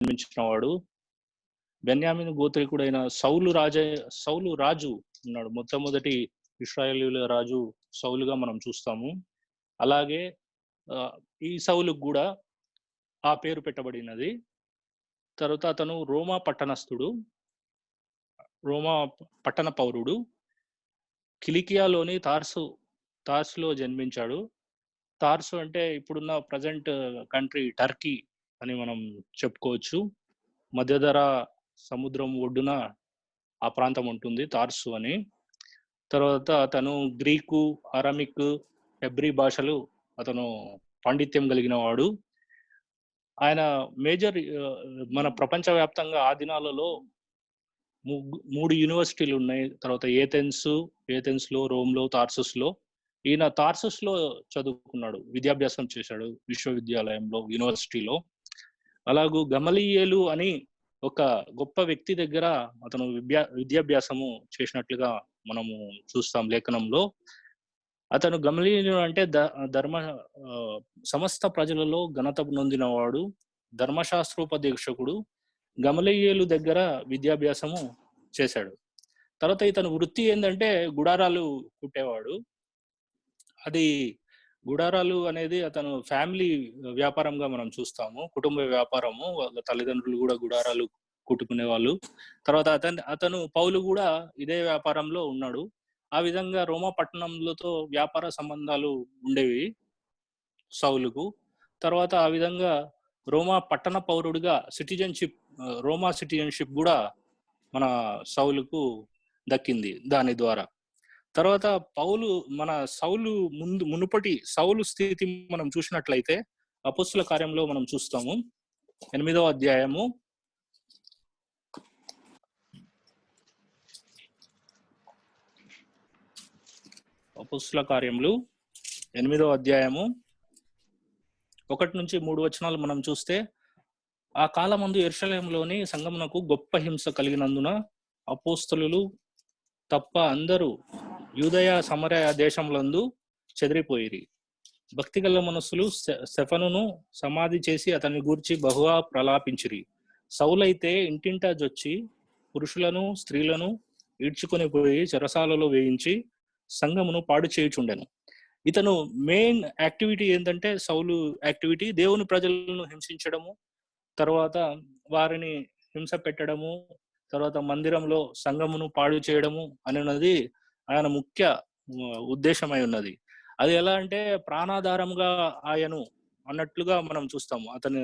జన్మించిన వాడు. బెన్యామీను గోత్రీకుడైన సౌలు రాజు ఉన్నాడు. మొట్టమొదటి ఇశ్రాయేలీయుల రాజు సౌలుగా మనం చూస్తాము. అలాగే ఈ సౌలుకు కూడా ఆ పేరు పెట్టబడినది. తర్వాత అతను రోమా పట్టణ పౌరుడు. కిలికియాలోని తార్సులో జన్మించాడు. తార్సు అంటే ఇప్పుడున్న ప్రజెంట్ కంట్రీ టర్కీ అని మనం చెప్పుకోవచ్చు. మధ్యధరా సముద్రం ఒడ్డున ఆ ప్రాంతం ఉంటుంది తార్సు అని. తర్వాత అతను గ్రీకు, అరమిక్, హెబ్రీ భాషలు అతను పాండిత్యం కలిగిన వాడు. ఆయన మన ప్రపంచవ్యాప్తంగా ఆ దినాలలో 3 యూనివర్సిటీలు ఉన్నాయి. తర్వాత ఏథెన్స్లో, రోమ్లో, తార్సస్లో. ఈయన తార్సస్లో చదువుకున్నాడు, విద్యాభ్యాసం చేశాడు విశ్వవిద్యాలయంలో, యూనివర్సిటీలో. అలాగూ గమలీయేలు అని ఒక గొప్ప వ్యక్తి దగ్గర అతను విద్యాభ్యాసము చేసినట్లుగా మనము చూస్తాం లేఖనంలో. అతను గమలీయేలు అంటే సమస్త ప్రజలలో ఘనత నొందినవాడు, ధర్మశాస్త్రోపదేశకుడు. గమలీయేలు దగ్గర విద్యాభ్యాసము చేశాడు. తర్వాత ఇతను వృత్తి ఏంటంటే గుడారాలు కుట్టేవాడు. అది గుడారాలు అనేది అతను ఫ్యామిలీ వ్యాపారంగా మనం చూస్తాము, కుటుంబ వ్యాపారము. వాళ్ళ తల్లిదండ్రులు కూడా గుడారాలు కుట్టుకునే వాళ్ళు. తర్వాత అతను పౌలు కూడా ఇదే వ్యాపారంలో ఉన్నాడు. ఆ విధంగా రోమా పట్టణంలతో వ్యాపార సంబంధాలు ఉండేవి సౌలుకు. తర్వాత ఆ విధంగా రోమా పట్టణ పౌరుడిగా రోమా సిటిజన్షిప్ కూడా మన సౌలుకు దక్కింది దాని ద్వారా. తర్వాత మునుపటి సౌలు స్థితి మనం చూసినట్లయితే అపోస్తుల కార్యంలో మనం చూస్తాము. 8వ అధ్యాయము అపోస్తుల కార్యములు 8వ అధ్యాయము 1 నుంచి 3 వచనాలు మనం చూస్తే, ఆ కాలమందు యెరూషలేములోని సంఘమునకు గొప్ప హింస కలిగినందున అపోస్తలులు తప్ప అందరూ యూదయ సమరయ దేశములందు చెదిరిపోయిరి. భక్తిగల మనస్సులు స్టెఫనును సమాధి చేసి అతన్ని గూర్చి బహుగా ప్రలాపించిరి. సౌలైతే ఇంటింటా జొచ్చి పురుషులను స్త్రీలను ఈడ్చుకొని పోయి చెరసాలలో వేయించి సంఘమును పాడు చేయుచుండెను. ఇతను మెయిన్ యాక్టివిటీ ఏంటంటే, సౌలు యాక్టివిటీ దేవుని ప్రజలను హింసించడము, తర్వాత వారిని హింస పెట్టడము, తర్వాత మందిరంలో సంఘమును పాడు చేయడము అనేది ఆయన ముఖ్య ఉద్దేశమై ఉన్నది. అది ఎలా అంటే ప్రాణాధారంగా ఆయను అన్నట్లుగా మనం చూస్తాము. అతని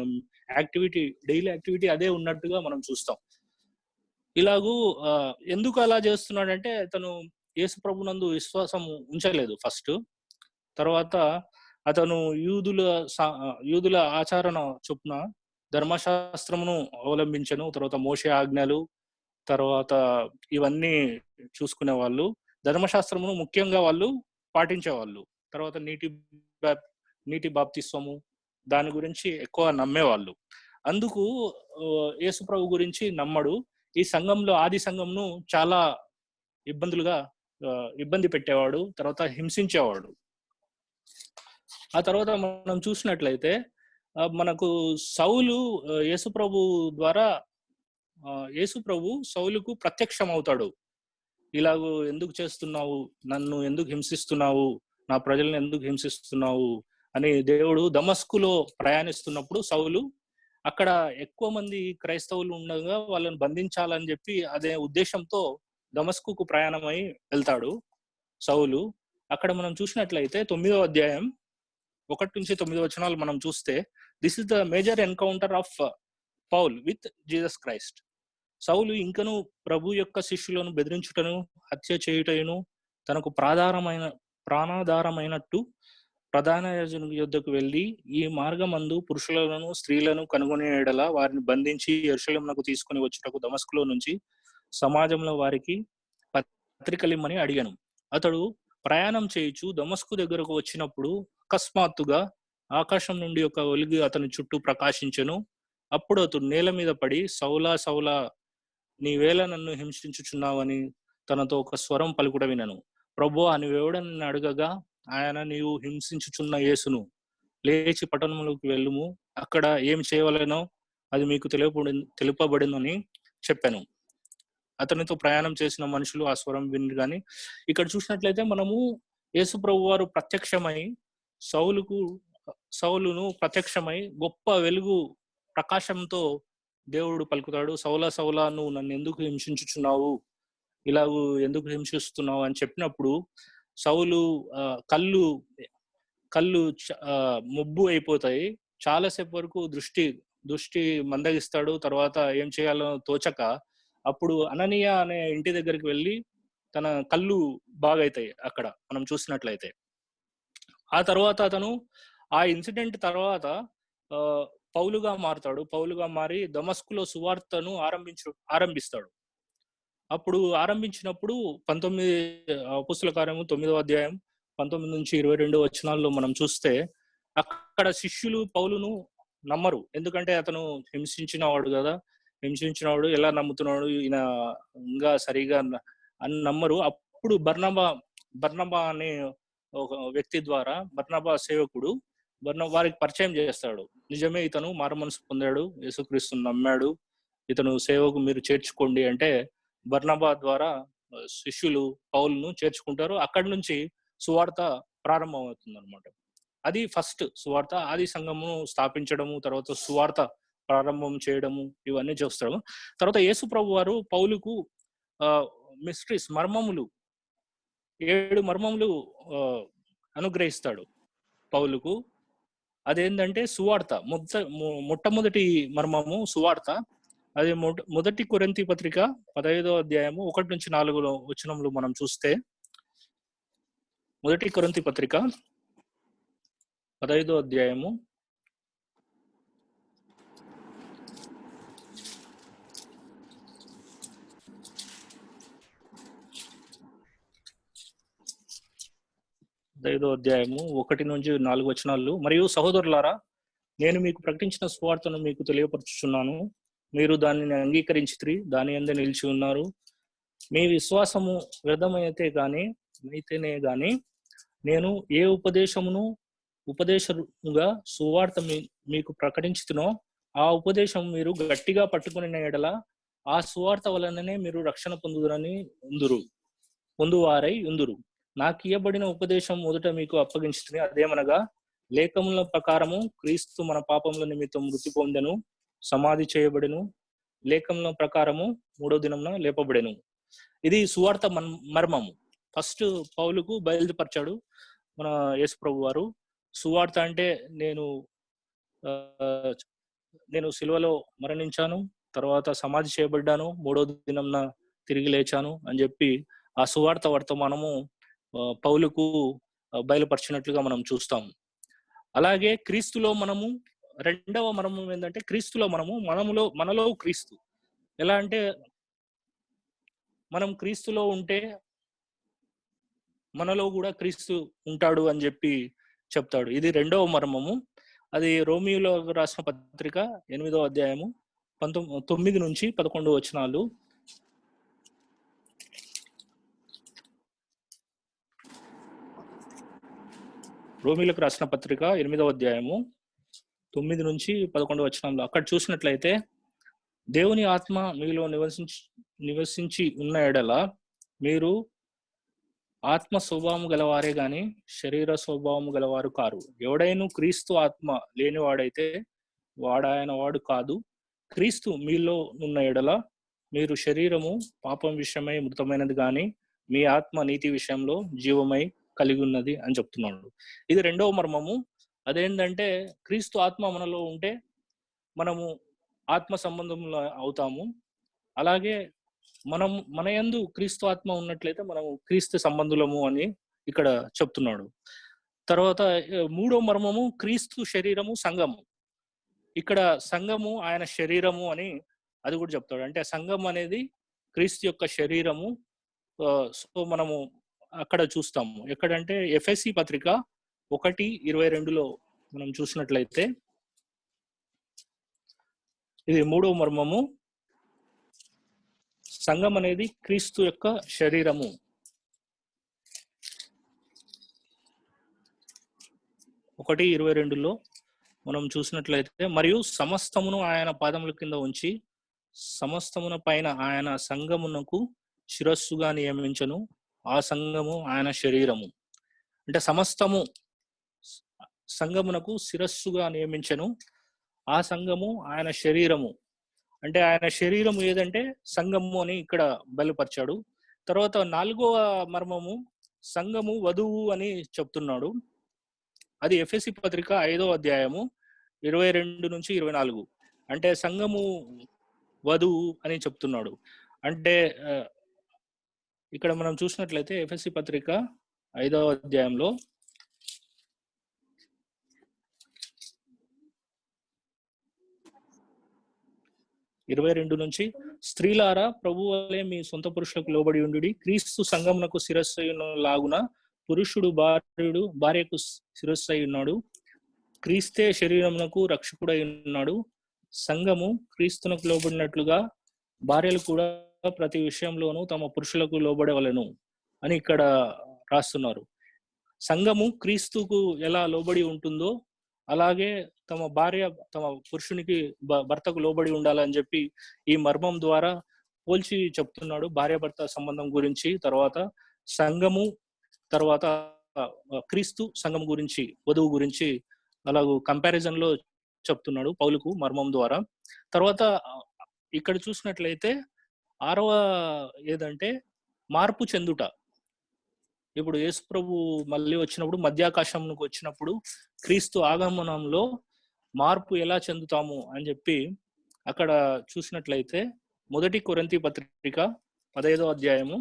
యాక్టివిటీ, డైలీ యాక్టివిటీ అదే ఉన్నట్టుగా మనం చూస్తాం. ఇలాగూ ఎందుకు అలా చేస్తున్నాడంటే, అతను యేసు ప్రభునందు విశ్వాసం ఉంచలేదు ఫస్ట్. తర్వాత అతను యూదుల ఆచరణ చొప్పున ధర్మశాస్త్రమును అవలంబించను. తర్వాత మోషే ఆజ్ఞలు, తర్వాత ఇవన్నీ చూసుకునే వాళ్ళు. ధర్మశాస్త్రమును ముఖ్యంగా వాళ్ళు పాటించేవాళ్ళు. తర్వాత నీటి బాప్తిస్వము దాని గురించి ఎక్కువ నమ్మేవాళ్ళు. అందుకు యేసు ప్రభు గురించి నమ్మడు. ఈ సంఘంలో, ఆది సంఘంను చాలా ఇబ్బంది పెట్టేవాడు, తర్వాత హింసించేవాడు. ఆ తర్వాత మనం చూసినట్లయితే మనకు సౌలు యేసు ప్రభు సౌలుకు ప్రత్యక్షం అవుతాడు. ఇలాగూ ఎందుకు చేస్తున్నావు, నన్ను ఎందుకు హింసిస్తున్నావు, నా ప్రజలను ఎందుకు హింసిస్తున్నావు అని దేవుడు దమస్కులో ప్రయాణిస్తున్నప్పుడు సౌలు అక్కడ ఎక్కువ మంది క్రైస్తవులు ఉండగా వాళ్ళని బంధించాలని చెప్పి అదే ఉద్దేశంతో దమస్కుకు ప్రయాణమై వెళ్తాడు సౌలు. అక్కడ మనం చూసినట్లయితే 9వ అధ్యాయం 1 నుంచి 9 వచనాలు మనం చూస్తే, this is the major encounter of Paul with Jesus Christ. Saul ఇంకను ప్రభు యొక్క శిష్యులను బెదిరించుటను, హత్య చేయుటను, తనకు ప్రాణాధారమైనట్టు ప్రధాన యాజకుని యొద్దకు వెళ్ళి, ఈ మార్గమందు పురుషులను స్త్రీలను కనుగొనే ఎడల వారిని బంధించి యెరూషలేమునకు తీసుకుని వచ్చుటకు దమస్కులో నుంచి సమాజంలో వారికి పత్రికలిమ్మని అడిగాను. అతడు ప్రయాణం చేయుచు దమస్కు దగ్గరకు వచ్చినప్పుడు అకస్మాత్తుగా ఆకాశం నుండి ఒక వెలుగు అతని చుట్టూ ప్రకాశించెను. అప్పుడు అతడు నేల మీద పడి, సౌలా సౌలా, నీవేళ నన్ను హింసించుచున్నావని తనతో ఒక స్వరం పలుకుట వినను. ప్రభువా, నీవెవడని అడగగా ఆయన, నీవు హింసించుచున్న యేసును, లేచి పట్టణంలోకి వెళ్ళుము, అక్కడ ఏమి చేయవలెనో అది మీకు తెలుపబడిందని చెప్పాను. అతనితో ప్రయాణం చేసిన మనుషులు ఆ స్వరం విని గాని ఇక్కడ చూసినట్లయితే మనము యేసు ప్రభు వారు ప్రత్యక్షమై సౌలుకు సౌలును ప్రత్యక్షమై గొప్ప వెలుగు ప్రకాశంతో దేవుడు పలుకుతాడు. సౌలా సౌలా నువ్వు నన్ను ఎందుకు హింసించుచున్నావు, ఇలాగూ ఎందుకు హింసిస్తున్నావు అని చెప్పినప్పుడు సౌలు కళ్ళు కళ్ళు ముబ్బు అయిపోతాయి. చాలాసేపు వరకు దృష్టి మందగిస్తాడు. తర్వాత ఏం చేయాలో తోచక అప్పుడు అననీయ అనే ఇంటి దగ్గరికి వెళ్ళి తన కళ్ళు బాగైతాయి. అక్కడ మనం చూసినట్లయితే ఆ తర్వాత అతను ఆ ఇన్సిడెంట్ తర్వాత పౌలుగా మారుతాడు. పౌలుగా మారి దమస్కులో సువార్తను ఆరంభిస్తాడు. అప్పుడు ఆరంభించినప్పుడు 19 అపోస్తలుల కార్యము 9వ అధ్యాయం 19 నుంచి 22 వచనాల్లో మనం చూస్తే అక్కడ శిష్యులు పౌలును నమ్మరు. ఎందుకంటే అతను హింసించినవాడు కదా, హింసించినవాడు ఎలా నమ్ముతున్నాడు ఈయన ఇంకా సరిగా అని నమ్మరు. అప్పుడు బర్నబా అనే ఒక వ్యక్తి ద్వారా బర్నబా సేవకుడు వారికి పరిచయం చేస్తాడు. నిజమే ఇతను మారుమనసు పొందాడు, యేసుక్రీస్తుని నమ్మాడు, ఇతను సేవకు మీరు చేర్చుకోండి అంటే బర్నబా ద్వారా శిష్యులు పౌలును చేర్చుకుంటారు. అక్కడి నుంచి సువార్త ప్రారంభం అవుతుంది అనమాట. అది ఫస్ట్ సువార్త. ఆది సంఘము స్థాపించడము, తర్వాత సువార్త ప్రారంభం చేయడము, ఇవన్నీ చూస్తాడు. తర్వాత యేసు ప్రభు వారు పౌలుకు మిస్టరీస్, మర్మములు 7 మర్మములు అనుగ్రహిస్తాడు పౌలుకు. అదేంటంటే సువార్త. మొట్టమొదటి మర్మము సువార్త. అది మొదటి కొరింథీ పత్రిక 15వ అధ్యాయము 1 నుంచి 4 వచనంలో మనం చూస్తే, మొదటి కొరింథీ పత్రిక 15వ అధ్యాయము 15వ అధ్యాయము 1 నుంచి 4 వచనాలు. మరియు సహోదరులారా, నేను మీకు ప్రకటించిన సువార్తను మీకు తెలియపరచుచున్నాను. మీరు దానిని అంగీకరించితిరి, దాని యందే నిలిచి ఉన్నారు. మీ విశ్వాసము వ్యర్థమైతే అయితేనే గాని నేను ఏ ఉపదేశముగా సువార్త మీకు ప్రకటించుతునో ఆ ఉపదేశం మీరు గట్టిగా పట్టుకుని ఎడల ఆ సువార్త వలననే మీరు రక్షణ పొందువారై ఉందురు. నాకు ఇయ్యబడిన ఉపదేశం మొదట మీకు అప్పగించుతుంది. అదేమనగా, లేఖముల ప్రకారము క్రీస్తు మన పాపముల నిమిత్తం మృతి పొందెను, సమాధి చేయబడెను, లేఖముల ప్రకారము 3వ దినమున లేపబడెను. ఇది సువార్త మర్మము. ఫస్ట్ పౌలుకు బయలుపరిచాడు మన యేసు ప్రభు వారు. సువార్త అంటే నేను సిలువలో మరణించాను, తర్వాత సమాధి చేయబడ్డాను, 3వ దినంన తిరిగి లేచాను అని చెప్పి ఆ సువార్త వర్తమానము పౌలుకు బయలుపరిచినట్లుగా మనం చూస్తాం. అలాగే క్రీస్తులో మనము, రెండవ మర్మం ఏంటంటే క్రీస్తులో మనలో క్రీస్తు. ఎలా అంటే మనం క్రీస్తులో ఉంటే మనలో కూడా క్రీస్తు ఉంటాడు అని చెప్పి చెప్తాడు. ఇది రెండవ మర్మము. అది రోమియోలో రాసిన పత్రిక 8వ అధ్యాయము 9 నుంచి 11 వచనాలు. రోమిలకు రాసిన పత్రిక 8వ అధ్యాయము 9 నుంచి 11 వచనాలు. అక్కడ చూసినట్లయితే, దేవుని ఆత్మ మీలో నివసించి ఉన్న ఎడల మీరు ఆత్మ స్వభావము గలవారే గాని శరీర స్వభావము గలవారు కారు. ఎవడైనా క్రీస్తు ఆత్మ లేనివాడైతే వాడాయన వాడు కాదు. క్రీస్తు మీలో ఉన్న ఎడల మీరు శరీరము పాపం విషయమై మృతమైనది గాని మీ ఆత్మ నీతి విషయంలో జీవమై కలిగి ఉన్నది అని చెప్తున్నాడు. ఇది రెండవ మర్మము. అదేంటంటే క్రీస్తు ఆత్మ మనలో ఉంటే మనము ఆత్మ సంబంధంలో అవుతాము. అలాగే మన యందు క్రీస్తు ఆత్మ ఉన్నట్లయితే మనము క్రీస్తు సంబంధులము అని ఇక్కడ చెప్తున్నాడు. తర్వాత 3వ మర్మము క్రీస్తు శరీరము సంఘము. ఇక్కడ సంఘము ఆయన శరీరము అని అది కూడా చెప్తాడు. అంటే సంఘం అనేది క్రీస్తు యొక్క శరీరము. సో మనము అక్కడ చూస్తాము. ఎక్కడంటే ఎఫెసీ పత్రిక 1:22లో మనం చూసినట్లయితే, ఇది 3వ మర్మము. సంఘం అనేది క్రీస్తు యొక్క శరీరము. 1:22లో మనం చూసినట్లయితే, మరియు సమస్తమును ఆయన పాదముల కింద ఉంచి సమస్తమున పైన ఆయన సంఘమునకు శిరస్సుగా నియమించను. ఆ సంఘము ఆయన శరీరము. అంటే సమస్తము సంఘమునకు శిరస్సుగా నియమించను. ఆ సంఘము ఆయన శరీరము. అంటే ఆయన శరీరము ఏదంటే సంఘము అని ఇక్కడ బయలుపరిచాడు. తర్వాత 4వ మర్మము సంఘము వధువు అని చెప్తున్నాడు. అది ఎఫెసీ పత్రిక 5వ అధ్యాయము 22-24. అంటే సంఘము వధువు అని చెప్తున్నాడు. అంటే ఇక్కడ మనం చూసినట్లయితే ఎఫెసీ పత్రిక 5వ అధ్యాయంలో 22 నుంచి, స్త్రీలారా ప్రభువు వలె మీ సొంత పురుషులకు లోబడి ఉండుడి. క్రీస్తు సంఘమునకు శిరస్సు లాగున పురుషుడు భార్యకు శిరస్సు అయి ఉన్నాడు. క్రీస్తే శరీరమునకు రక్షకుడై ఉన్నాడు. సంఘము క్రీస్తునకు లోబడినట్లుగా భార్యలు కూడా ప్రతి విషయంలోనూ తమ పురుషులకు లోబడవలెను అని ఇక్కడ రాస్తున్నారు. సంఘము క్రీస్తుకు ఎలా లోబడి ఉంటుందో అలాగే తమ భార్య తమ పురుషునికి భర్తకు లోబడి ఉండాలని చెప్పి ఈ మర్మం ద్వారా పోల్చి చెప్తున్నాడు. భార్యాభర్త సంబంధం గురించి, తర్వాత సంఘము, తర్వాత క్రీస్తు సంఘం గురించి, వధువు గురించి అలాగూ కంపారిజన్ లో చెప్తున్నాడు పౌలుకు మర్మం ద్వారా. తర్వాత ఇక్కడ చూసినట్లయితే 6వ ఏదంటే మార్పు చెందుట. ఇప్పుడు యేసు ప్రభు మళ్ళీ వచ్చినప్పుడు, మధ్యాకాశంకు వచ్చినప్పుడు క్రీస్తు ఆగమనంలో మార్పు ఎలా చెందుతాము అని చెప్పి అక్కడ చూసినట్లయితే 1 కొరింథీ పత్రిక 15వ అధ్యాయము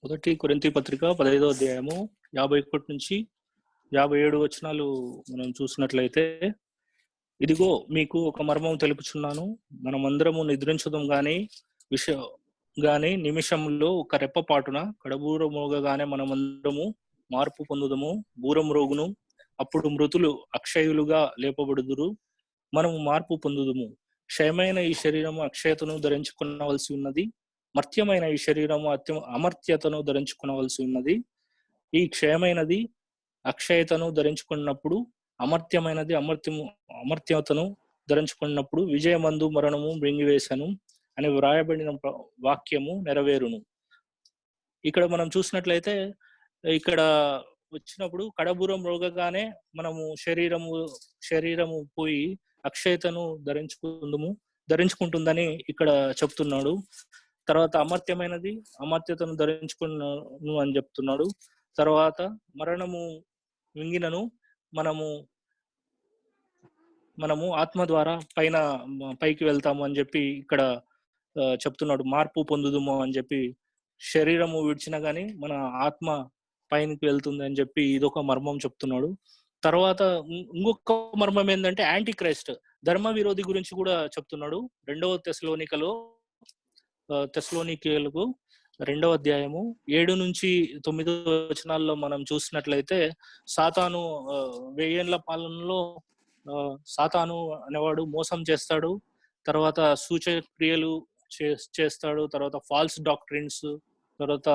1 కొరింథీ పత్రిక 15వ అధ్యాయము 51 నుంచి 57 వచనాలు మనం చూసినట్లయితే, ఇదిగో మీకు ఒక మర్మం తెలుపుచున్నాను, మనమందరము నిద్రించడం గాని నిమిషంలో ఒక రెప్పపాటున కడబూర మోగగానే మనమందరము మార్పు పొందుదము. బూరం రోగును, అప్పుడు మృతులు అక్షయులుగా లేపబడుదురు, మనము మార్పు పొందుదుము. క్షయమైన ఈ శరీరము అక్షయతను ధరించుకునవలసి ఉన్నది, మర్త్యమైన ఈ శరీరము అమర్త్యతను ధరించుకునవలసి ఉన్నది. ఈ క్షయమైనది అక్షయతను ధరించుకున్నప్పుడు, అమర్త్యమైనది అమర్త్యతను ధరించుకున్నప్పుడు విజయమందు మరణము మృంగివేశను అని వ్రాయబడిన వాక్యము నెరవేరును. ఇక్కడ మనం చూసినట్లయితే, ఇక్కడ వచ్చినప్పుడు కడబూరం రోగగానే మనము శరీరము పోయి అక్షయతను ధరించుకుంటుందని ఇక్కడ చెప్తున్నాడు. తర్వాత అమర్త్యమైనది అమర్త్యతను ధరించుకున్నాను అని చెప్తున్నాడు. తర్వాత మరణము మింగినను మనము ఆత్మ ద్వారా పైకి వెళ్తాము అని చెప్పి ఇక్కడ చెప్తున్నాడు. మార్పు పొందుదుము అని చెప్పి, శరీరము విడిచినా గానీ మన ఆత్మ పైనకి వెళ్తుంది అని చెప్పి ఇదొక మర్మం చెప్తున్నాడు. తర్వాత ఇంకొక మర్మం ఏంటంటే యాంటీ క్రైస్ట్, ధర్మ విరోధి గురించి కూడా చెప్తున్నాడు. 2వ తెస్సలోనికీయులకు 2వ అధ్యాయము 7-9 వచనాల్లో మనం చూసినట్లయితే, సాతాను 1000 ఏళ్ల పాలనలో సాతాను అనేవాడు మోసం చేస్తాడు, తర్వాత సూచక క్రియలు చేస్తాడు, తర్వాత ఫాల్స్ డాక్ట్రిన్స్, తర్వాత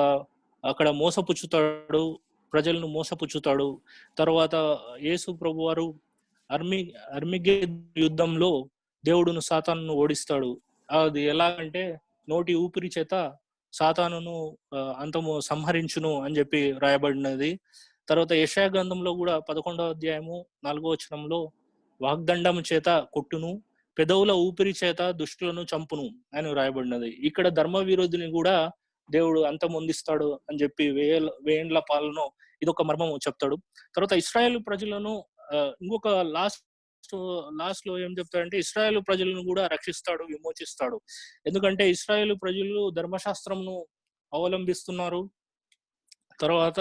అక్కడ మోసపుచ్చుతాడు, ప్రజలను మోసపుచ్చుతాడు. తర్వాత యేసు ప్రభు వారు అర్మిగెద్దోను యుద్ధంలో దేవుడును సాతానును ఓడిస్తాడు. అది ఎలా అంటే నోటి ఊపిరి చేత సాతానును అంతము సంహరించును అని చెప్పి రాయబడినది. తర్వాత యెషయా గ్రంథంలో కూడా 11వ అధ్యాయము 4వ వచనంలో వాగ్దండము చేత కొట్టును, పెదవుల ఊపిరి చేత దుష్టులను చంపును అని రాయబడినది. ఇక్కడ ధర్మ విరోధిని కూడా దేవుడు అంతమొందిస్తాడు అని చెప్పి 1000 ఏండ్ల పాలన ఇదొక మర్మము చెప్తాడు. తర్వాత ఇశ్రాయేలు ప్రజలను ఇంకొక లాస్ట్ లో ఏం చెప్తాడంటే, ఇశ్రాయేలు ప్రజలను కూడా రక్షిస్తాడు, విమోచిస్తాడు. ఎందుకంటే ఇశ్రాయేలు ప్రజలు ధర్మశాస్త్రంను అవలంబిస్తున్నారు. తర్వాత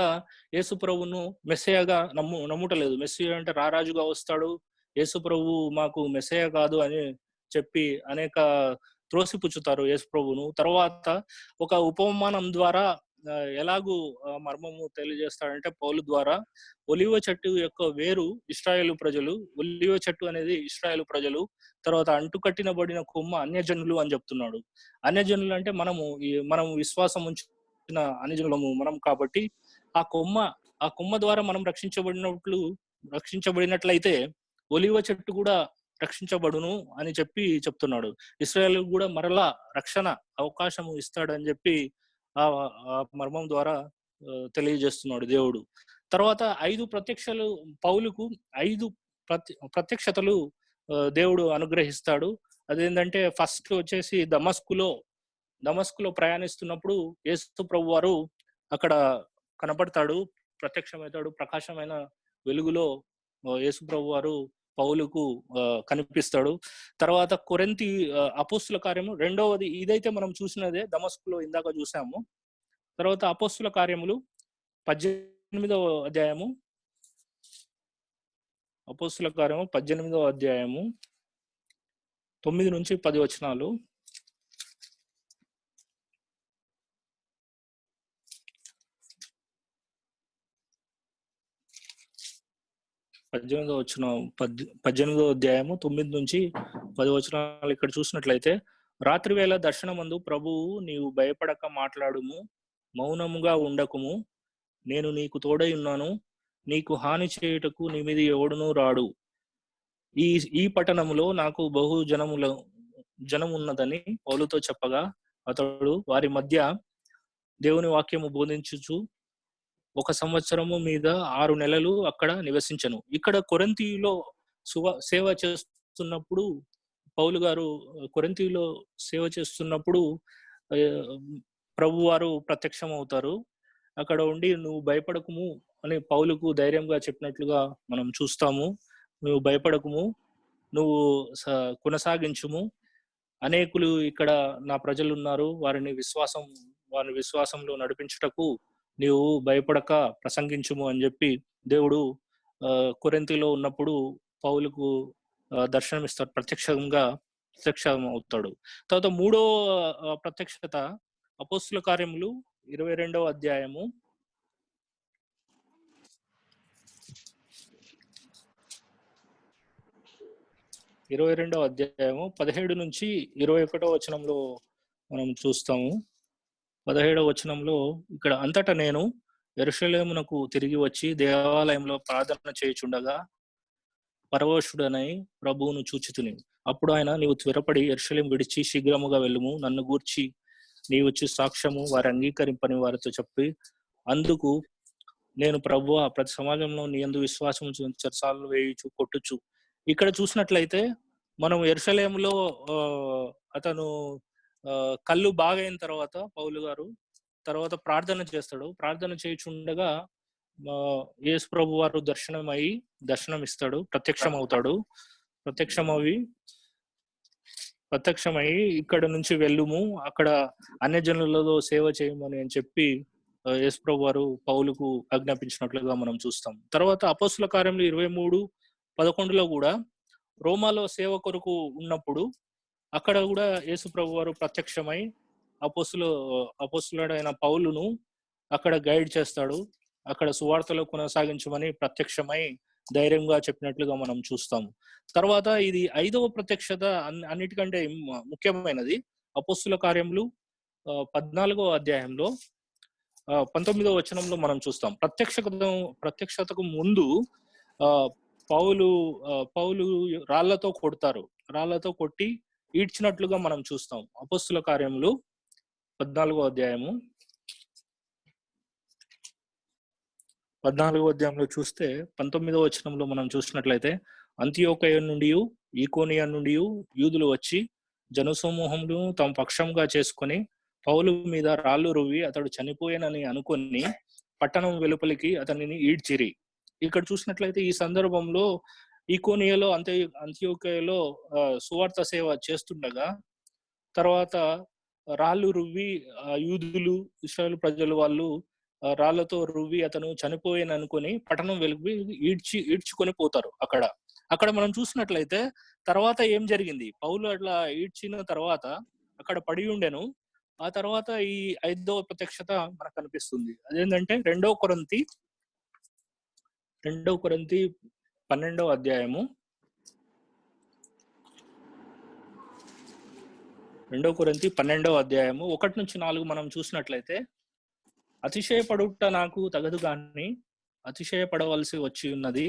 యేసు ప్రభువును మెస్సయ్యగా నమ్ముటలేదు. మెస్సయ్య అంటే రారాజుగా వస్తాడు, యేసు ప్రభు మాకు మెస్సయ్య కాదు అని చెప్పి అనేక త్రోసిపుచ్చుతారు యేసు ప్రభువును. తర్వాత ఒక ఉపమానం ద్వారా ఎలాగూ మర్మము తెలియజేస్తాడంటే పౌలు ద్వారా ఒలివ చెట్టు యొక్క వేరు ఇశ్రాయేలు ప్రజలు, ఒలివ చెట్టు అనేది ఇశ్రాయేలు ప్రజలు, తర్వాత అంటుకట్టినబడిన కొమ్మ అన్యజనులు అని చెప్తున్నాడు. అన్యజనులు అంటే మనం విశ్వాసం ఉంచిన అన్యజనులము మనం కాబట్టి ఆ కొమ్మ ఆ కొమ్మ ద్వారా మనం రక్షించబడినట్లయితే ఒలివ చెట్టు కూడా రక్షించబడును అని చెప్తున్నాడు. ఇశ్రాయేలు కూడా మరలా రక్షణ అవకాశం ఇస్తాడని చెప్పి ఆ మర్మం ద్వారా తెలియజేస్తున్నాడు దేవుడు. తర్వాత 5 ప్రత్యక్షలు పౌలుకు 5 ప్రత్యక్షతలు దేవుడు అనుగ్రహిస్తాడు. అదేంటంటే ఫస్ట్ వచ్చేసి దమస్కులో ప్రయాణిస్తున్నప్పుడు యేసు ప్రభు వారు అక్కడ కనపడతాడు, ప్రత్యక్షమవుతాడు. ప్రకాశమైన వెలుగులో యేసు ప్రభు వారు పౌలుకు కనిపిస్తాడు. తర్వాత కొరింథీ అపోస్తుల కార్యము రెండవది, ఇదైతే మనం చూసినదే, దమస్కులో ఇందాక చూసాము. తర్వాత అపోస్తుల కార్యములు 18వ అధ్యాయము, అపోస్తుల కార్యము 18వ అధ్యాయము 9 నుంచి 10 వచనాలు. పద్దెనిమిదో అధ్యాయము 9 నుంచి 10 వచనాలు ఇక్కడ చూసినట్లయితే, రాత్రి వేళ దర్శనమందు ప్రభువు నీవు భయపడక మాట్లాడుము, మౌనముగా ఉండకుము, నేను నీకు తోడై ఉన్నాను, నీకు హాని చేయుటకు నీ మీద ఎవడునూ రాడు. ఈ పట్టణములో నాకు బహు జనమున్నదని పౌలుతో చెప్పగా అతడు వారి మధ్య దేవుని వాక్యము బోధించుచు 1 సంవత్సరము మీద 6 నెలలు అక్కడ నివసించను. ఇక్కడ కొరింథీలో సేవ చేస్తున్నప్పుడు పౌలు గారు కొరింథీలో సేవ చేస్తున్నప్పుడు ప్రభు వారు ప్రత్యక్షం అవుతారు. అక్కడ ఉండి నువ్వు భయపడకుము అని పౌలుకు ధైర్యంగా చెప్పినట్లుగా మనం చూస్తాము. నువ్వు భయపడకుము, నువ్వు కొనసాగించుము, అనేకులు ఇక్కడ నా ప్రజలు ఉన్నారు, వారి విశ్వాసంలో నడిపించుటకు నీవు భయపడక ప్రసంగించుము అని చెప్పి దేవుడు కొరింథీలో ఉన్నప్పుడు పౌలుకు దర్శనమిస్తాడు, ప్రత్యక్షం అవుతాడు. తర్వాత 3వ ప్రత్యక్షత అపోస్తుల కార్యములు 22వ అధ్యాయము 17 నుంచి 21వ వచనంలో మనం చూస్తాము. 17వ వచనంలో ఇక్కడ, అంతటా నేను యెరూషలేమునకు తిరిగి వచ్చి దేవాలయంలో ప్రార్థన చేయుచుండగా పరవశుడనై ప్రభువును చూచితిని. అప్పుడు ఆయన, నీవు త్వరపడి యెరూషలేము విడిచి శీఘ్రముగా వెళ్ళుము, నన్ను గూర్చి నీవొచ్చి సాక్ష్యము వారు అంగీకరింపని వారితో చెప్పి, అందుకు నేను ప్రభువా ప్రతి సమాజంలో నీ యందు విశ్వాసం చెరసాలలో వేయుచు కొట్టుచు. ఇక్కడ చూసినట్లయితే మనం యెరూషలేములో అతను కళ్ళు బాగైన తర్వాత పౌలు గారు తర్వాత ప్రార్థన చేస్తాడు. ప్రార్థన చేయుచుండగా యేసు ప్రభు వారు దర్శనమిస్తాడు, ప్రత్యక్షమై ఇక్కడ నుంచి వెళ్ళుము, అక్కడ అన్యజనులలో సేవ చేయమని అని చెప్పి యేసు ప్రభు వారు పౌలుకు ఆజ్ఞాపించినట్లుగా మనం చూస్తాం. తర్వాత అపోస్తుల కార్యములు 23:11లో కూడా రోమాలో సేవ కొరకు ఉన్నప్పుడు అక్కడ కూడా యేసు ప్రభు వారు ప్రత్యక్షమై అపోస్తులుడైన పౌలును అక్కడ గైడ్ చేస్తాడు. అక్కడ సువార్తలో కొనసాగించమని ప్రత్యక్షమై ధైర్యంగా చెప్పినట్లుగా మనం చూస్తాము. తర్వాత ఇది 5వ ప్రత్యక్షత అన్నిటికంటే ముఖ్యమైనది. అపోస్తుల కార్యములు 14వ అధ్యాయంలో 19వ వచనంలో మనం చూస్తాం. ప్రత్యక్షతకు ముందు పౌలు రాళ్లతో కొట్టి ఈడ్చినట్లుగా మనం చూస్తాం. అపోస్తుల కార్యములు 14వ అధ్యాయము 14వ అధ్యాయంలో చూస్తే 19వ వచనంలో మనం చూసినట్లయితే, అంతియోకయ నుండి ఈకోనియా నుండి యూదులు వచ్చి జనసమూహమును తమ పక్షంగా చేసుకొని పౌలు మీద రాళ్ళు రువ్వి అతడు చనిపోయానని అనుకొని పట్టణం వెలుపలికి అతనిని ఈడ్చిరి. ఇక్కడ చూసినట్లయితే ఈ సందర్భంలో ఈకోనియాలో అంతియోకయలో సువార్త సేవ చేస్తుండగా తర్వాత రాళ్ళు రువ్వి యూదులు ఇశ్రాయేలు ప్రజలు వాళ్ళు రాళ్లతో రువ్వి అతను చనిపోయాను అనుకొని పట్టణం వెలుగు ఈడ్చుకొని పోతారు. అక్కడ మనం చూసినట్లయితే తర్వాత ఏం జరిగింది, పౌలు అట్లా ఈడ్చిన తర్వాత అక్కడ పడి ఉండెను. ఆ తర్వాత ఈ 5వ ప్రత్యక్షత మనకు కనిపిస్తుంది. అదేంటంటే 2 కొరింథీ 12వ అధ్యాయము 1-4 మనం చూసినట్లయితే, అతిశయపడుట నాకు తగదు గాని అతిశయపడవలసి వచ్చి ఉన్నది.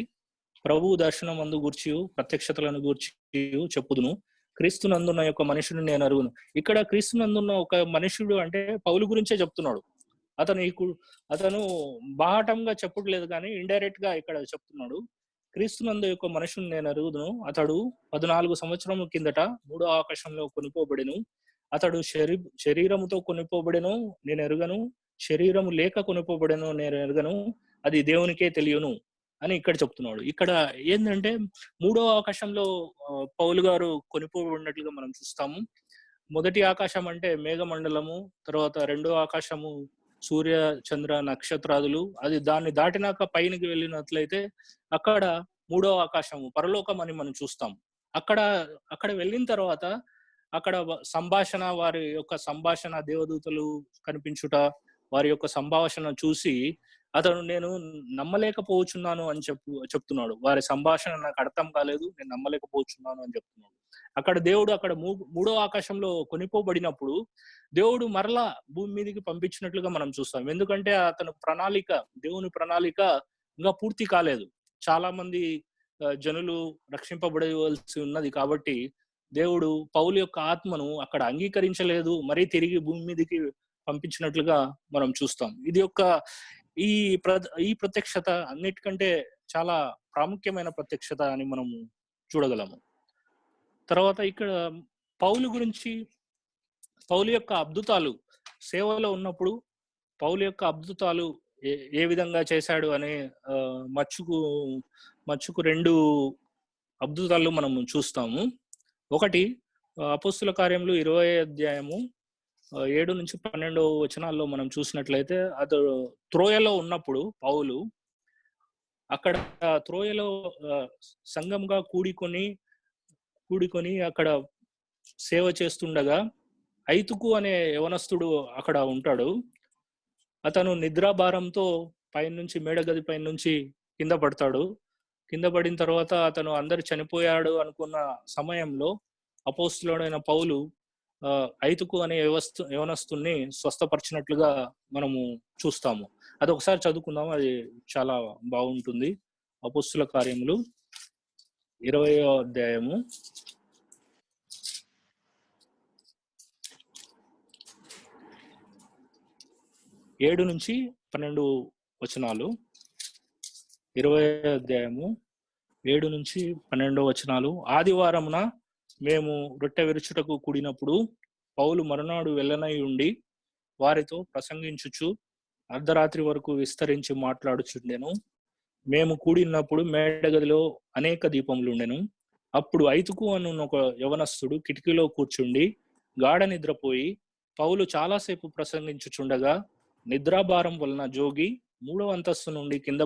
ప్రభువు దర్శనమందు గూర్చియు ప్రత్యక్షతలను గూర్చియు చెప్పుదును. క్రీస్తునందున్న యొక్క మనుషుని నేను అరుగును. ఇక్కడ క్రీస్తునందున్న ఒక మనుషుడు అంటే పౌలు గురించే చెప్తున్నాడు. అతను బాహటంగా చెప్పట్లేదు కానీ ఇండైరెక్ట్ గా ఇక్కడ చెప్తున్నాడు. క్రీస్తునందు యొక్క మనుషుని నేను అరుగుదును. అతడు 14 సంవత్సరముల కిందట 3వ ఆకాశంలో కొనిపోబడెను. అతడు శరీరముతో కొనిపోబడెను, నేను ఎరుగను. శరీరము లేక కొనిపోబడెను, నేను ఎరుగను. అది దేవునికే తెలియను అని ఇక్కడ చెప్తున్నాడు. ఇక్కడ ఏంటంటే 3వ ఆకాశంలో పౌలు గారు కొనిపోబడినట్లుగా మనం చూస్తాము. మొదటి ఆకాశం అంటే మేఘమండలము, తర్వాత 2వ ఆకాశము సూర్య చంద్ర నక్షత్రాదులు. అది దాన్ని దాటినాక పైనకి వెళ్ళినట్లయితే అక్కడ 3వ ఆకాశము పరలోకం అని మనం చూస్తాం. అక్కడ వెళ్ళిన తర్వాత అక్కడ సంభాషణ, వారి యొక్క సంభాషణ, దేవదూతలు కనిపించుట, వారి యొక్క సంభాషణ చూసి అతను నేను నమ్మలేకపోతున్నాను అని చెప్తున్నాడు. వారి సంభాషణ నాకు అర్థం కాలేదు, నేను నమ్మలేకపోతున్నాను అని చెప్తున్నాడు. దేవుడు 3వ ఆకాశంలో కొనిపోబడినప్పుడు దేవుడు మరలా భూమి మీదకి పంపించినట్లుగా మనం చూస్తాం. ఎందుకంటే దేవుని ప్రణాళిక ఇంకా పూర్తి కాలేదు. చాలా మంది జనులు రక్షింపబడవలసి ఉన్నది. కాబట్టి దేవుడు పౌలు యొక్క ఆత్మను అక్కడ అంగీకరించలేదు, మరీ తిరిగి భూమి మీదకి పంపించినట్లుగా మనం చూస్తాం. ఈ ప్రత్యక్షత అన్నిటికంటే చాలా ప్రాముఖ్యమైన ప్రత్యక్షత అని మనం చూడగలము. తర్వాత ఇక్కడ పౌలు యొక్క అద్భుతాలు, సేవలో ఉన్నప్పుడు పౌలు యొక్క అద్భుతాలు ఏ విధంగా చేశాడు అనే మచ్చుకు 2 అద్భుతాలు మనం చూస్తాము. ఒకటి అపోస్తుల కార్యములు 20వ అధ్యాయము 7-12 మనం చూసినట్లయితే, అతడు త్రోయలో ఉన్నప్పుడు పౌలు అక్కడ త్రోయలో సంఘంగా కూడుకొని అక్కడ సేవ చేస్తుండగా ఐతుకు అనే యవనస్తుడు అక్కడ ఉంటాడు. అతను నిద్రాభారంతో పైనుంచి మేడగది పైనుంచి కింద పడతాడు. కింద పడిన తర్వాత అతను అందరు చనిపోయాడు అనుకున్న సమయంలో అపోస్తులుడైన పౌలు ఐతుకు అనే యవనస్తుని స్వస్థపరిచినట్లుగా మనము చూస్తాము. అది ఒకసారి చదువుకుందాము, అది చాలా బాగుంటుంది. అపోస్తుల కార్యములు 20వ అధ్యాయము 7-12 వచనాలు. 20వ అధ్యాయము 7-12 వచనాలు. ఆదివారమున మేము రొట్టె విరుచుటకు కూడినప్పుడు పౌలు మరునాడు వెళ్ళనై ఉండి వారితో ప్రసంగించుచు అర్ధరాత్రి వరకు విస్తరించి మాట్లాడుచుండెను. మేము కూడినప్పుడు మేడగదిలో అనేక దీపములు ఉండెను. అప్పుడు ఐతుకు అను ఒక యవనస్తుడు కిటికీలో కూర్చుండి గాఢ నిద్రపోయి పౌలు చాలాసేపు ప్రసంగించుచుండగా నిద్రాభారం వలన జోగి 3వ అంతస్తు నుండి కింద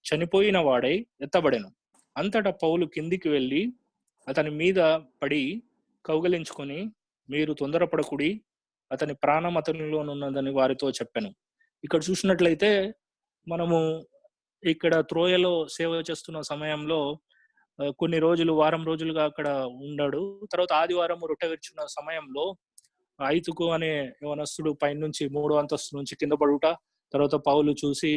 చనిపోయిన వాడై ఎత్తబడెను. అంతటా పౌలు కిందికి వెళ్ళి అతని మీద పడి కౌగలించుకొని, మీరు తొందరపడకుడి, అతని ప్రాణం అతనిలోనున్నదని వారితో చెప్పాను. ఇక్కడ చూసినట్లయితే మనము ఇక్కడ త్రోయలో సేవ చేస్తున్న సమయంలో కొన్ని రోజులు, వారం రోజులుగా అక్కడ ఉన్నాడు. తర్వాత ఆదివారం రొట్టె విరుచున్న సమయంలో ఐతుకు అనే యవనస్తుడు పైనుంచి 3వ అంతస్తు నుంచి కింద పడుట, తర్వాత పౌలు చూసి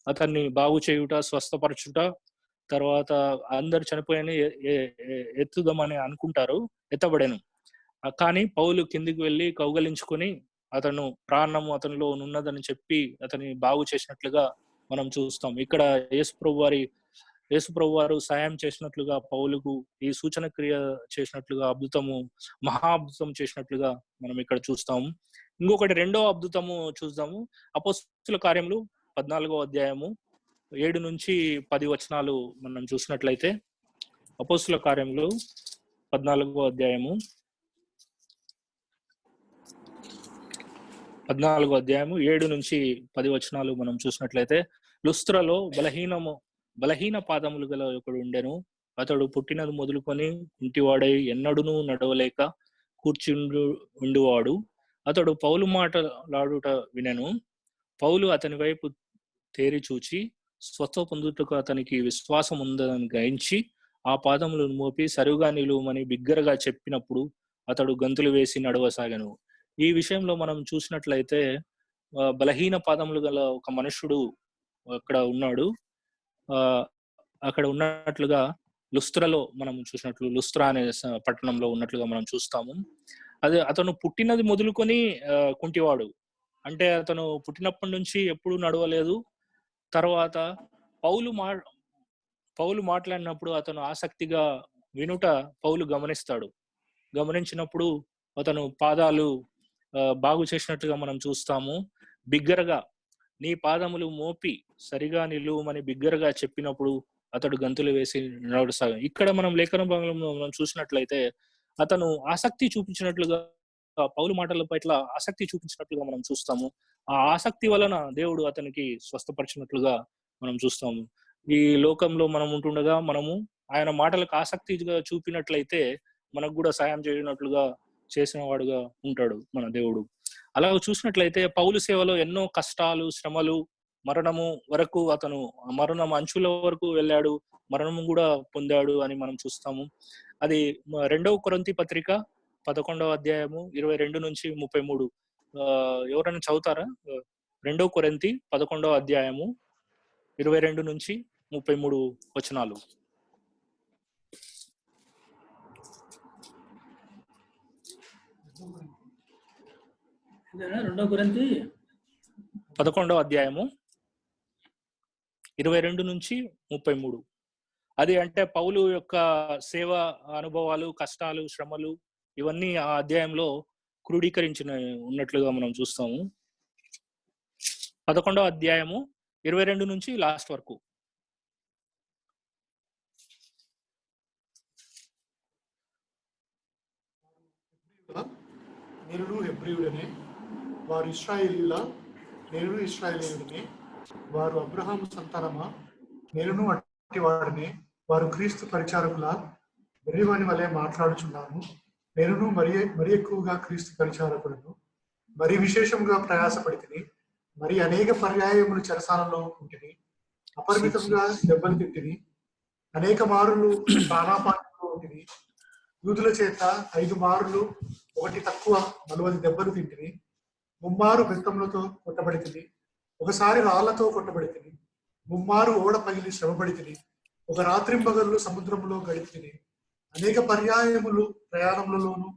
అతన్ని బాగు చేయుట, స్వస్థపరచుట, తర్వాత అందరు చనిపోయని ఎత్తుదామని అనుకుంటారు, ఎత్తబడెను. కానీ పౌలు కిందికి వెళ్ళి కౌగలించుకొని అతను ప్రాణము అతనిలో ఉన్నదని చెప్పి అతని బాగు చేసినట్లుగా మనం చూస్తాం. ఇక్కడ యేసుప్రభు వారు సాయం చేసినట్లుగా పౌలుకు ఈ సూచన క్రియ చేసినట్లుగా మహా అద్భుతం చేసినట్లుగా మనం ఇక్కడ చూస్తాము. ఇంకొకటి 2వ అద్భుతము చూద్దాము. అపోస్తుల కార్యములు 14వ అధ్యాయము 7-10 వచనాలు మనం చూసినట్లయితే, అపోస్తుల కార్యములు 14వ అధ్యాయము 7-10 వచనాలు మనం చూసినట్లయితే, లుస్త్రలో బలహీన పాదములు గల ఒకడు ఉండెను. అతడు పుట్టినది మొదలుకొని ఇంటివాడై ఎన్నడూనూ నడవలేక ఉండువాడు. అతడు పౌలు మాటలాడుట వినెను. పౌలు అతని వైపు తేరి చూచి స్వస్థ పొందుటకు అతనికి విశ్వాసం ఉందని గ్రహించి ఆ పాదములను మోపి సరుగా నిలువమని బిగ్గరగా చెప్పినప్పుడు అతడు గంతులు వేసి నడవసాగాను. ఈ విషయంలో మనం చూసినట్లయితే బలహీన పాదములు గల ఒక మనుషుడు అక్కడ ఉన్నాడు. ఆ అక్కడ ఉన్నట్లుగా లుస్త్రలో మనం చూసినట్లు లుస్త్రా అనే పట్టణంలో ఉన్నట్లుగా మనం చూస్తాము. అదే అతను పుట్టినది మొదలుకొని కుంటివాడు. అంటే అతను పుట్టినప్పటి నుంచి ఎప్పుడు నడవలేదు. తర్వాత పౌలు మా పౌలు మాట్లాడినప్పుడు అతను ఆసక్తిగా వినుట పౌలు గమనిస్తాడు. గమనించినప్పుడు అతను పాదాలు బాగు చేసినట్టుగా మనం చూస్తాము. బిగ్గరగా నీ పాదములు మోపి సరిగా నిలువమని బిగ్గరగా చెప్పినప్పుడు అతడు గంతులు వేసి నడవసాగాడు. ఇక్కడ మనం లేఖన భాగంలో మనం చూసినట్లయితే అతను ఆసక్తి చూపించినట్లుగా పౌలు మాటల పట్ల ఆసక్తి చూపించినట్లుగా మనం చూస్తాము. ఆ ఆసక్తి వలన దేవుడు అతనికి స్వస్థపరిచినట్లుగా మనం చూస్తాము. ఈ లోకంలో మనం ఉంటుండగా మనము ఆయన మాటలకు ఆసక్తిగా చూపినట్లయితే మనకు కూడా సాయం చేయనట్లుగా చేసిన వాడుగా ఉంటాడు మన దేవుడు. అలా చూసినట్లయితే పౌలు సేవలో ఎన్నో కష్టాలు, శ్రమలు, మరణము వరకు అతను మరణం అంచుల వరకు వెళ్ళాడు, మరణము కూడా పొందాడు అని మనం చూస్తాము. అది 2వ కొరింథీ పత్రిక 11వ అధ్యాయము 22 నుంచి 33. ఎవరైనా చదువుతారా? 2వ కొరింథీ 11వ అధ్యాయము 22 నుంచి 33 వచనాలు. 2 కొరింథీ 11వ అధ్యాయము 22 నుంచి 33. అది అంటే పౌలు యొక్క సేవ అనుభవాలు, కష్టాలు, శ్రమలు ఇవన్నీ ఆ అధ్యాయంలో క్రోడీకరించిన ఉన్నట్లుగా మనం చూస్తాము. 11వ అధ్యాయము 22 నుంచి లాస్ట్ వరకు. నేనును హెబ్రీయుడనే, వారు ఇశ్రాయేలీయుల, నేనును ఇశ్రాయేలీయుడనే, వారు అబ్రహాము సంతానమా, నేనును అట్టివాడనే, వారు క్రీస్తు పరిచారకుల, వెర్రివాని వలె మాట్లాడుచున్నాను. నేనును మరి ఎక్కువగా క్రీస్తు పరిచారకులను, మరి విశేషంగా ప్రయాసపడితిని, మరి అనేక పర్యాయములు చెరసాలలో ఉంటిని, అపరిమితంగా దెబ్బలు తింటిని, అనేక మారులు ప్రాణాపాతంలో ఉంటిని, యూదుల చేత 5 మారులు ఒకటి తక్కువ 40 దెబ్బలు తింటిని, 3 మారు బెత్తములతో కొట్టబడితిని, ఒకసారి రాళ్లతో కొట్టబడితిని, 3 మారు ఓడ పగిలి శ్రమపడితిని, ఒక రాత్రింబగళ్ళు సముద్రంలో గడిపితిని, అనేక పర్యాయములు ప్రయాణములలోను,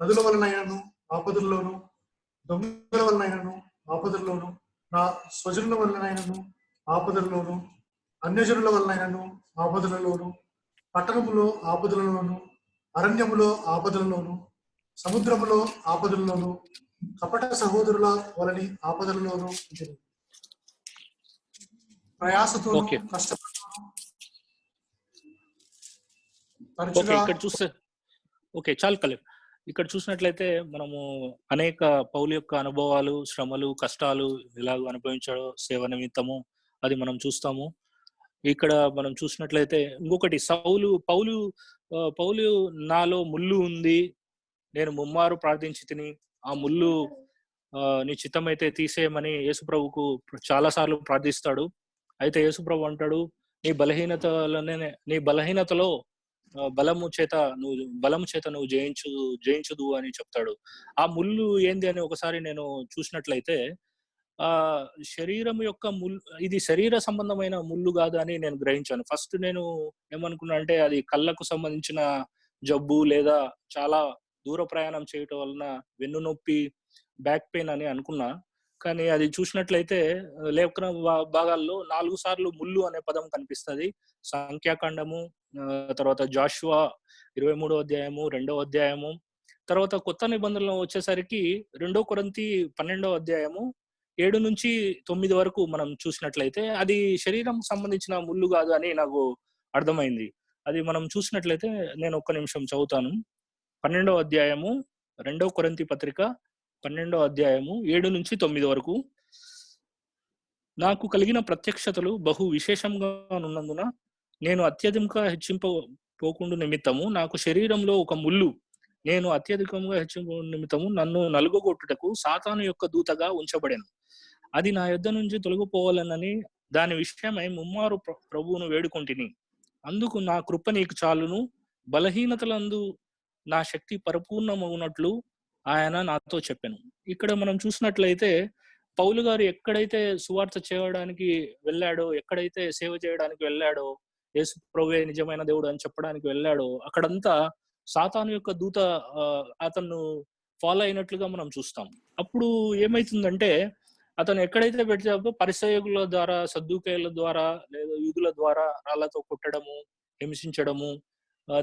నదుల వలనైనను ఆపదల్లోను, దొంగల వలనైనను ఆపదల్లోను, నా స్వజనుల వలనైనను ఆపదల్లోను, అన్యజనుల వలనైనను ఆపదలలోను, పట్టణములో ఆపదలలోను, అరణ్యములో ఆపదలలోను, సముద్రములో ఆపదలలోను, కపట సహోదరుల వలని ఆపదలలోను ప్రయాసతో కష్టపడతాను. ఇక్కడ చూసినట్లయితే మనము అనేక పౌలు యొక్క అనుభవాలు, శ్రమలు, కష్టాలు ఎలాగో అనుభవించాడో సేవ నిమిత్తము అది మనం చూస్తాము. ఇక్కడ మనం చూసినట్లయితే ఇంకొకటి పౌలు నాలో ముళ్ళు ఉంది, నేను ముమ్మారు ప్రార్థించి తిని ఆ ముళ్ళు నీ చిత్తమైతే తీసేయమని యేసుప్రభుకు చాలా సార్లు ప్రార్థిస్తాడు. అయితే యేసుప్రభు అంటాడు, నీ బలహీనతలో బలము చేత నువ్వు జయించుదు అని చెప్తాడు. ఆ ముళ్ళు ఏంది అని ఒకసారి నేను చూసినట్లయితే ఆ శరీరం యొక్క ముళ్ళు, ఇది శరీర సంబంధమైన ముళ్ళు కాదు అని నేను గ్రహించాను. ఫస్ట్ నేను ఏమనుకున్నా అంటే అది కళ్ళకు సంబంధించిన జబ్బు లేదా చాలా దూర ప్రయాణం చేయటం వలన వెన్ను నొప్పి, బ్యాక్ పెయిన్ అని అనుకున్నా. కానీ అది చూసినట్లయితే లేఖన భాగాల్లో 4 సార్లు ముళ్ళు అనే పదం కనిపిస్తుంది. సంఖ్యాకాండము, తర్వాత జాషువా 23వ అధ్యాయము, 2వ అధ్యాయము, తర్వాత కొత్త నిబంధనలో వచ్చేసరికి 2 కొరింథీ 12వ అధ్యాయము 7 నుంచి 9 వరకు మనం చూసినట్లయితే అది శరీరం సంబంధించిన ముళ్ళు కాదు అని నాకు అర్థమైంది. అది మనం చూసినట్లయితే నేను ఒక్క నిమిషం చదువుతాను. 12వ అధ్యాయము 2 కొరింథీ పత్రిక 12వ అధ్యాయము 7 నుంచి 9 వరకు. నాకు కలిగిన ప్రత్యక్షతలు బహు విశేషంగా ఉన్నందున నేను అత్యధికంగా హెచ్చింపపోకుండా నిమిత్తము నాకు శరీరంలో ఒక ముళ్ళు నేను అత్యధికంగా హెచ్చింపు నిమిత్తము నన్ను నలుగగొట్టుటకు సాతాను యొక్క దూతగా ఉంచబడెను. అది నా యొద్ద నుంచి తొలగిపోవాలనని దాని విషయమై ముమ్మారు ప్రభువును వేడుకొంటిని. అందుకు నా కృప నీకు చాలును, బలహీనతలందు నా శక్తి పరిపూర్ణమవునట్లు ఆయన నాతో చెప్పెను. ఇక్కడ మనం చూసినట్లయితే పౌలు గారు ఎక్కడైతే సువార్త చేయడానికి వెళ్ళాడో, ఎక్కడైతే సేవ చేయడానికి వెళ్ళాడో, యేసు ప్రభువే నిజమైన దేవుడు అని చెప్పడానికి వెళ్ళాడో, అక్కడంతా సాతాను యొక్క దూత అతను ఫాలో అయినట్లుగా మనం చూస్తాం. అప్పుడు ఏమైతుందంటే అతను ఎక్కడైతే పెట్టాడో పరిసయ్యుల ద్వారా, సద్దూకయ్యుల ద్వారా లేదా యూదుల ద్వారా రాళ్లతో కొట్టడము, హింసించడము,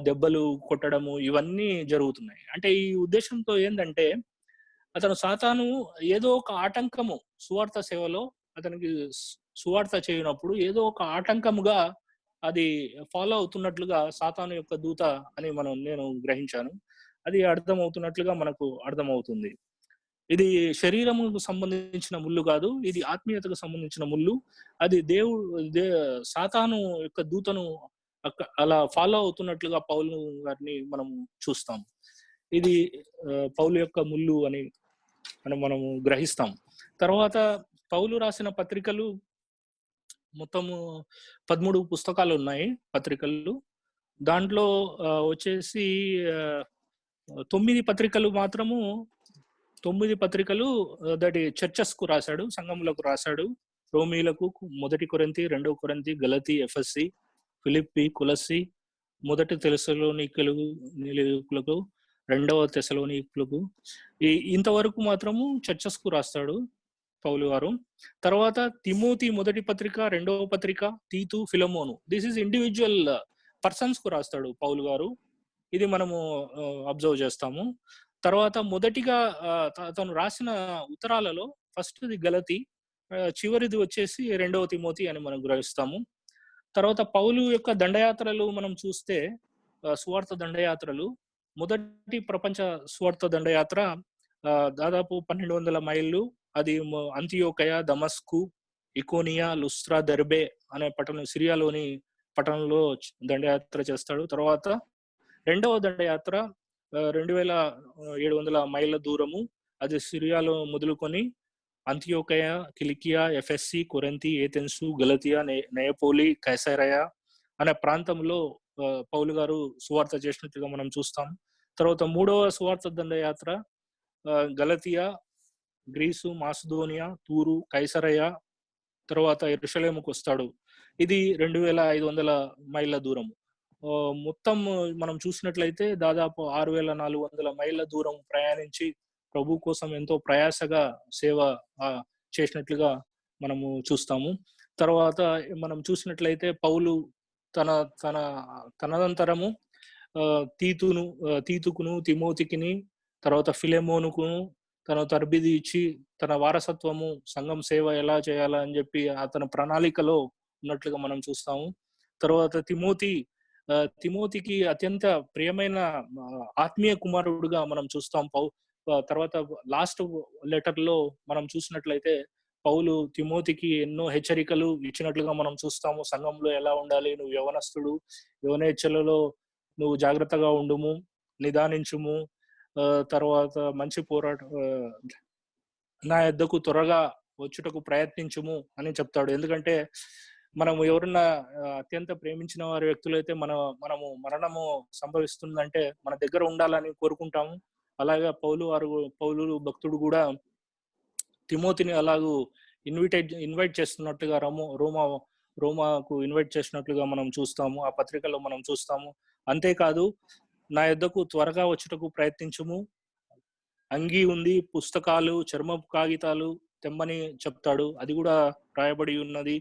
దెబ్బలు కొట్టడము ఇవన్నీ జరుగుతున్నాయి. అంటే ఈ ఉద్దేశంతో ఏందంటే అతను సాతాను ఏదో ఒక ఆటంకము సువార్త సేవలో అతనికి సువార్త చేయనప్పుడు ఏదో ఒక ఆటంకముగా అది ఫాలో అవుతున్నట్లుగా సాతాను యొక్క దూత అని నేను గ్రహించాను. అది అర్థమవుతున్నట్లుగా మనకు అర్థమవుతుంది. ఇది శరీరముకు సంబంధించిన ముళ్ళు కాదు, ఇది ఆత్మీయతకు సంబంధించిన ముళ్ళు. అది సాతాను యొక్క దూతను అలా ఫాలో అవుతున్నట్లుగా పౌలు గారిని మనం చూస్తాం. ఇది పౌలు యొక్క ముళ్ళు అని మనము గ్రహిస్తాం. తర్వాత పౌలు రాసిన పత్రికలు మొత్తము 13 పుస్తకాలు ఉన్నాయి, పత్రికలు. దాంట్లో వచ్చేసి 9 పత్రికలు మాత్రము 9 పత్రికలు దట్ చర్చెస్ కు రాశాడు, సంఘములకు రాశాడు. రోమీలకు, 1 కొరింథీ, 2 కొరింథీ, గలతీ, ఎఫెసీ, ఫిలిప్పి, కొలస్సీ, 1 తెస్సలోనికలకు, 2 తెస్సలోనికలకు, ఇంతవరకు మాత్రము చర్చెస్ కు రాస్తాడు పౌలు గారు. తర్వాత తిమోతి 1 పత్రిక, 2వ పత్రిక, తీతు, ఫిలమోను, దిస్ ఈజ్ ఇండివిజువల్ పర్సన్స్ కు రాస్తాడు పౌలు గారు. ఇది మనము అబ్జర్వ్ చేస్తాము. తర్వాత మొదటిగా అతను రాసిన ఉత్తరాలలో ఫస్ట్ది గలతీ, చివరిది వచ్చేసి 2వ తిమోతి అని మనం గ్రహిస్తాము. తర్వాత పౌలు యొక్క దండయాత్రలు మనం చూస్తే, సువార్త దండయాత్రలు, మొదటి ప్రపంచ సువార్త దండయాత్ర దాదాపు 1200 మైళ్ళు. అది అంతియోకయ, దమస్కు, ఇకోనియా, లుస్త్రా, దెర్బే అనే సిరియాలోని పట్టణంలో దండయాత్ర చేస్తాడు. తర్వాత రెండవ దండయాత్ర 2700 మైళ్ళ దూరము. అది సిరియాలో మొదలుకొని అంతియోకయ, కిలికియా, ఎఫెస్సి, కొరింథీ, ఏథెన్సు, గలతియా, నెయపోలి, కైసరయ అనే ప్రాంతంలో పౌలు గారు సువార్త చేసినట్లుగా మనం చూస్తాం. తర్వాత మూడవ సువార్త దండయాత్ర గలతియా, గ్రీసు, మాసిదోనియా, తూరు, కైసరయ, తర్వాత యెరూషలేముకు వస్తాడు. ఇది 2500 మైళ్ళ దూరం. మొత్తం మనం చూసినట్లయితే దాదాపు 6400 మైళ్ళ దూరం ప్రయాణించి ప్రభు కోసం ఎంతో ప్రయాసగా సేవ చేసినట్లుగా మనము చూస్తాము. తర్వాత మనం చూసినట్లయితే పౌలు తనంతరము తీతుకును, తిమోతికిని, తర్వాత ఫిలెమోనుకును తన తర్బిది ఇచ్చి తన వారసత్వము, సంఘం సేవ ఎలా చేయాలా అని చెప్పి అతని ప్రణాళికలో ఉన్నట్లుగా మనం చూస్తాము. తర్వాత తిమోతికి అత్యంత ప్రియమైన ఆత్మీయ కుమారుడుగా మనం చూస్తాం. తర్వాత లాస్ట్ లెటర్ లో మనం చూసినట్లయితే పౌలు తిమోతికి ఎన్నో హెచ్చరికలు ఇచ్చినట్లుగా మనం చూస్తాము. సంఘంలో ఎలా ఉండాలి, నువ్వు యవనస్తుడు, యవనేచ్ఛలలో నువ్వు జాగ్రత్తగా ఉండుము, నిదానించుము, తర్వాత మంచి నా యొద్దకు త్వరగా వచ్చుటకు ప్రయత్నించుము అని చెప్తాడు. ఎందుకంటే మనం ఎవరన్నా అత్యంత ప్రేమించిన వారి వ్యక్తులైతే మనము మరణము సంభవిస్తుందంటే మన దగ్గర ఉండాలని కోరుకుంటాము. అలాగే పౌలు భక్తుడు కూడా తిమోతిని అలాగూ ఇన్వైట్ చేస్తున్నట్లుగా రోమాకు ఇన్వైట్ చేసినట్లుగా మనం చూస్తాము, ఆ పత్రికలో మనం చూస్తాము. అంతేకాదు, నా యొద్దకు త్వరగా వచ్చుటకు ప్రయత్నించుము, అంగీ ఉంది, పుస్తకాలు, చర్మపు కాగితాలు తెమ్మని చెప్తాడు. అది కూడా రాయబడి ఉన్నది.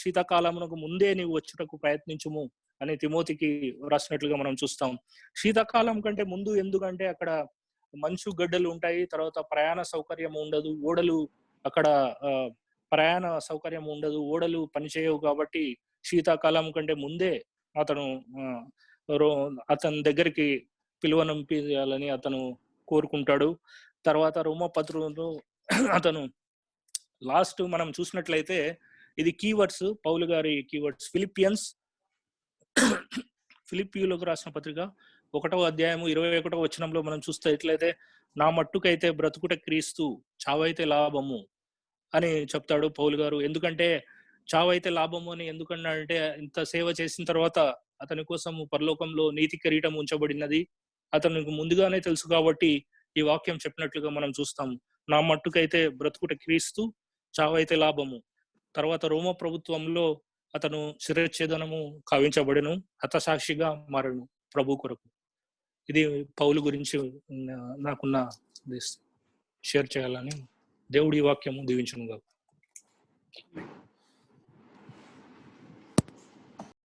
శీతాకాలమునకు ముందే నీవు వచ్చుటకు ప్రయత్నించుము అని తిమోతికి రాసినట్లుగా మనం చూస్తాం. శీతాకాలం కంటే ముందు, ఎందుకంటే అక్కడ మంచు గడ్డలు ఉంటాయి, తర్వాత ప్రయాణ సౌకర్యం ఉండదు, ఓడలు అక్కడ ప్రయాణ సౌకర్యం ఉండదు, ఓడలు పనిచేయవు. కాబట్టి శీతాకాలం కంటే ముందే అతని దగ్గరికి పిలువనంపించాలని అతను కోరుకుంటాడు. తర్వాత రోమపత్రులు అతను లాస్ట్ మనం చూసినట్లయితే ఇది కీవర్డ్స్, పౌలు గారి కీవర్డ్స్. ఫిలిపియులకు రాసిన పత్రిక 1వ అధ్యాయము 21వ వచనంలో మనం చూస్తే నా మట్టుకైతే బ్రతుకుట క్రీస్తు, చావైతే లాభము అని చెప్తాడు పౌలు గారు. ఎందుకంటే చావైతే లాభము అని ఎందుకన్నాడంటే, ఇంత సేవ చేసిన తర్వాత అతని కోసం పరలోకంలో నీతి కిరీటం ఉంచబడినది అతనికి ముందుగానే తెలుసు కాబట్టి ఈ వాక్యం చెప్పినట్లుగా మనం చూస్తాం. నా మట్టుకైతే బ్రతుకుట క్రీస్తు, చావైతే లాభము. తర్వాత రోమ ప్రభుత్వంలో అతను శిరచ్ఛేదనము కావించబడెను, హతసాక్షిగా మారను ప్రభు కొరకు. ఇది పౌలు గురించి నాకున్న షేర్ చేయాలని దేవుడి వాక్యము దీవించును గాక.